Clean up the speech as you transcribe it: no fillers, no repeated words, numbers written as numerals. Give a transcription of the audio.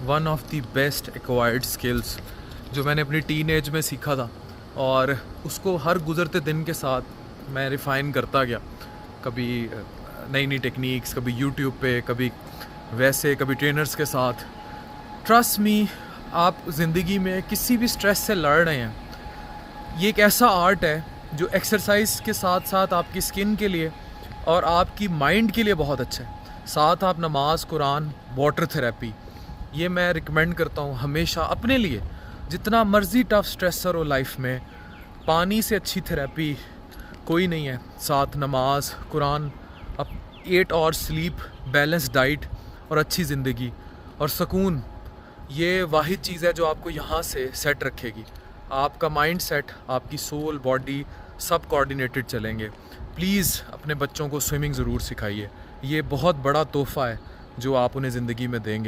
One of the best acquired skills जो मैंने अपनी टीन एज में सीखा था, और उसको हर गुज़रते दिन के साथ मैं रिफ़ाइन करता गया। कभी नई नई टेक्निक्स, कभी यूट्यूब पे, कभी वैसे, कभी ट्रेनर्स के साथ। ट्रस्ट मी, आप ज़िंदगी में किसी भी स्ट्रेस से लड़ रहे हैं, ये एक ऐसा आर्ट है जो एक्सरसाइज के साथ साथ आपकी स्किन के लिए और आपकी माइंड के लिए बहुत अच्छा है। साथ आप नमाज, कुरान, वाटर थेरेपी, ये मैं रिकमेंड करता हूँ हमेशा अपने लिए। जितना मर्ज़ी टफ स्ट्रेसर हो लाइफ में, पानी से अच्छी थेरेपी कोई नहीं है। साथ नमाज, कुरान, अब 8 आवर स्लीप, बैलेंस डाइट और अच्छी ज़िंदगी और सुकून, ये वाहिद चीज़ है जो आपको यहाँ से सेट रखेगी। आपका माइंड सेट, आपकी सोल, बॉडी सब कोऑर्डिनेटेड चलेंगे। प्लीज़ अपने बच्चों को स्विमिंग ज़रूर सिखाइए। ये बहुत बड़ा तोहफ़ा है जो आप उन्हें ज़िंदगी में देंगे।